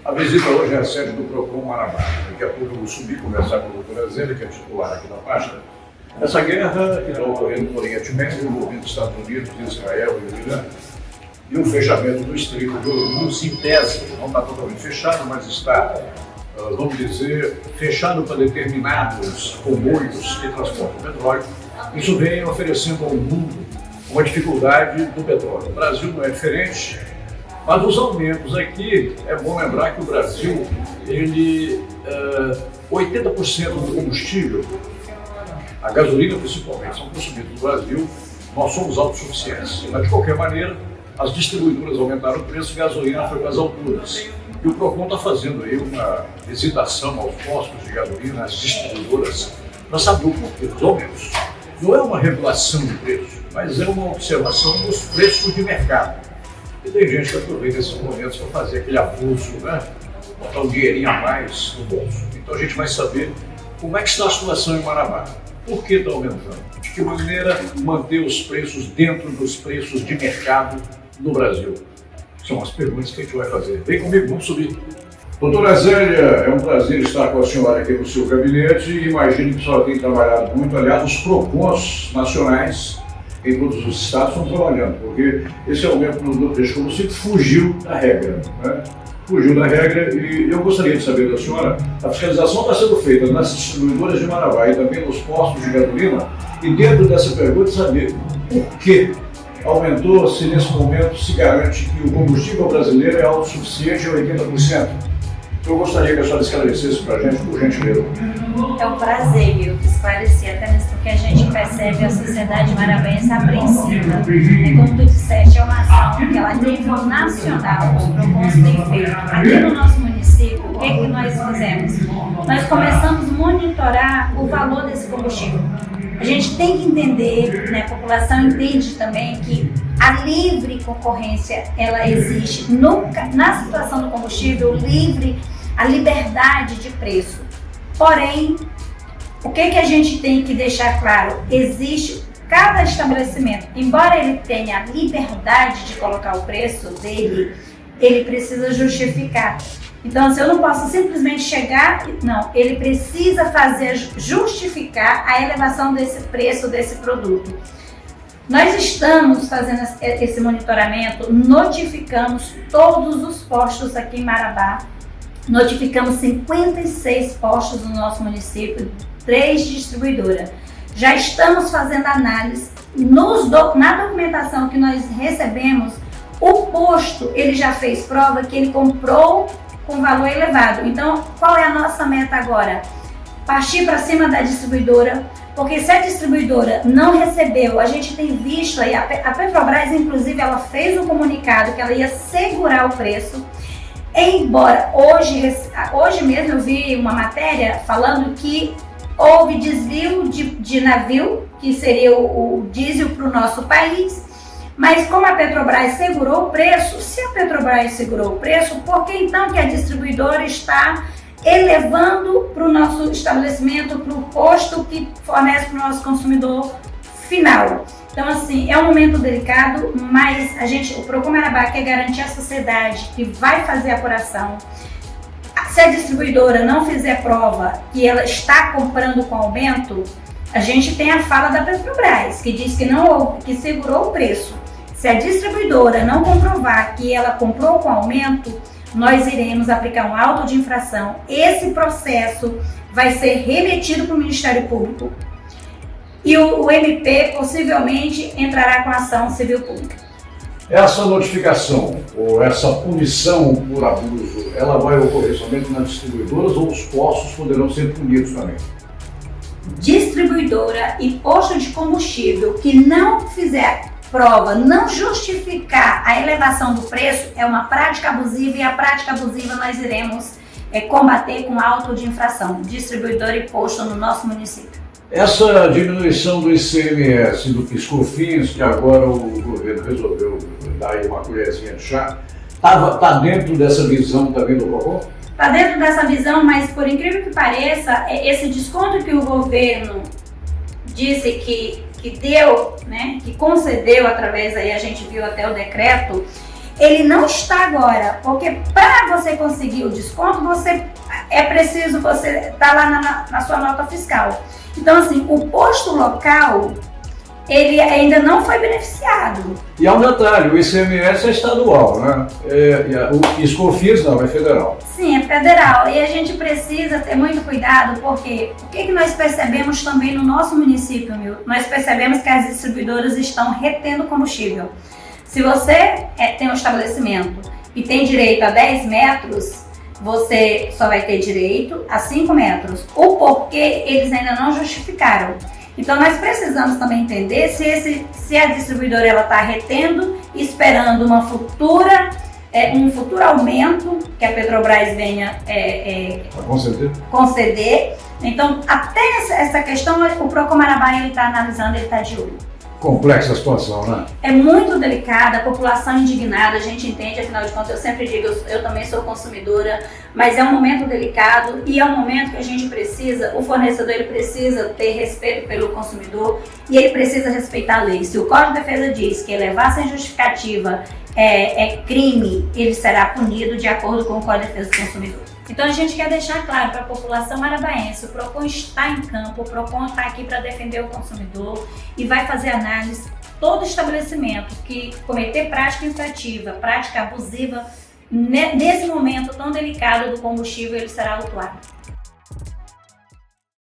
A visita hoje é a sede do PROCON Marabá. Daqui a pouco eu vou subir conversar com a doutora Zélia, que é titular aqui da pasta. Essa guerra que está ocorrendo no Oriente Médio, envolvendo os Estados Unidos, Israel e o Irã, e o fechamento do Estreito de Hormuz, em tese, não está totalmente fechado, mas está, vamos dizer, fechado para determinados comboios que transportam petróleo. Isso vem oferecendo ao mundo uma dificuldade do petróleo. O Brasil não é diferente. Mas os aumentos aqui, é bom lembrar que o Brasil, 80% do combustível, a gasolina principalmente, são consumidos no Brasil, nós somos autossuficientes. Mas de qualquer maneira, as distribuidoras aumentaram o preço e a gasolina foi para as alturas. E o PROCON está fazendo aí uma visitação aos postos de gasolina, às distribuidoras, para saber o porquê dos aumentos. Não é uma regulação de preço, mas é uma observação dos preços de mercado. E tem gente que aproveita esses momentos para fazer aquele abuso, né? Botar um dinheirinho a mais no bolso. Então a gente vai saber como é que está a situação em Marabá. Por que está aumentando? De que maneira manter os preços dentro dos preços de mercado no Brasil? São as perguntas que a gente vai fazer. Vem comigo, vamos subir. Doutora Zélia, é um prazer estar com a senhora aqui no seu gabinete e imagino que a senhora tem trabalhado muito. Aliás, os PROCONs nacionais em todos os estados estão trabalhando, porque esse aumento do preço de combustível fugiu da regra, né? Fugiu da regra e eu gostaria de saber da senhora, a fiscalização está sendo feita nas distribuidoras de Marabá e também nos postos de gasolina, e dentro dessa pergunta saber por que aumentou, se nesse momento se garante que o combustível brasileiro é autossuficiente em 80%. Eu gostaria que a senhora esclarecesse para a gente, por gentileza. É um prazer, Milton, esclarecer, até mesmo porque a gente percebe a sociedade marabense apreensiva. Como tu disseste, é uma ação que ela é nível nacional, os PROCONs têm feito. Aqui no nosso município, o que nós fizemos? Nós começamos a monitorar o valor desse combustível. A gente tem que entender, né, a população entende também que a livre concorrência, ela existe na situação do combustível livre, a liberdade de preço. Porém, o que a gente tem que deixar claro? Existe cada estabelecimento, embora ele tenha a liberdade de colocar o preço dele, ele precisa justificar. Então, assim, eu não posso simplesmente chegar, não, ele precisa justificar a elevação desse preço desse produto. Nós estamos fazendo esse monitoramento, notificamos todos os postos aqui em Marabá, notificamos 56 postos no nosso município, 3 distribuidoras. Já estamos fazendo análise, na documentação que nós recebemos, o posto ele já fez prova que ele comprou com valor elevado. Então, qual é a nossa meta agora? Partir para cima da distribuidora, porque se a distribuidora não recebeu, a gente tem visto aí, a Petrobras inclusive ela fez um comunicado que ela ia segurar o preço, embora hoje mesmo eu vi uma matéria falando que houve desvio de navio, que seria o diesel para o nosso país, mas como a Petrobras segurou o preço, se a Petrobras segurou o preço, por que então que a distribuidora está elevando para o nosso estabelecimento, para o posto que fornece para o nosso consumidor final? Então, assim, é um momento delicado, mas o PROCON Marabá quer garantir à sociedade que vai fazer a apuração. Se a distribuidora não fizer prova que ela está comprando com aumento, a gente tem a fala da Petrobras, que diz que segurou o preço. Se a distribuidora não comprovar que ela comprou com aumento, nós iremos aplicar um auto de infração. Esse processo vai ser remetido para o Ministério Público e o MP possivelmente entrará com ação civil pública. Essa notificação ou essa punição por abuso, ela vai ocorrer somente nas distribuidoras ou os postos poderão ser punidos também? Distribuidora e posto de combustível que não fizer prova, não justificar a elevação do preço, é uma prática abusiva, e a prática abusiva nós iremos combater com auto de infração, distribuidor e posto no nosso município. Essa diminuição do ICMS, do PIS/COFINS, que agora o governo resolveu dar aí uma colherzinha de chá, está dentro dessa visão também do PROCON? Está dentro dessa visão, mas por incrível que pareça, esse desconto que o governo disse que deu, né, que concedeu através, aí a gente viu até o decreto, ele não está agora, porque para você conseguir o desconto, é preciso você estar lá na sua nota fiscal. Então, assim, o posto local, ele ainda não foi beneficiado. E há um detalhe, o ICMS é estadual, né? O ISCOFINS não, é federal. Sim, é federal. E a gente precisa ter muito cuidado, porque o que nós percebemos também no nosso município, Milton? Nós percebemos que as distribuidoras estão retendo combustível. Se você tem um estabelecimento e tem direito a 10 metros, você só vai ter direito a 5 metros. O porquê eles ainda não justificaram. Então nós precisamos também entender se a distribuidora está retendo, esperando um futuro aumento que a Petrobras venha conceder. Então até essa questão o Procon Marabá está analisando, ele está de olho. Complexa a situação, né? É muito delicada, a população indignada, a gente entende, afinal de contas, eu sempre digo, eu também sou consumidora, mas é um momento delicado e é um momento que a gente precisa, o fornecedor ele precisa ter respeito pelo consumidor e ele precisa respeitar a lei. Se o Código de Defesa diz que levar sem justificativa é crime, ele será punido de acordo com o Código de Defesa do Consumidor. Então a gente quer deixar claro para a população marabaense, o Procon está em campo, o Procon está aqui para defender o consumidor e vai fazer análise. Todo estabelecimento que cometer prática infrativa, prática abusiva, nesse momento tão delicado do combustível, ele será autuado.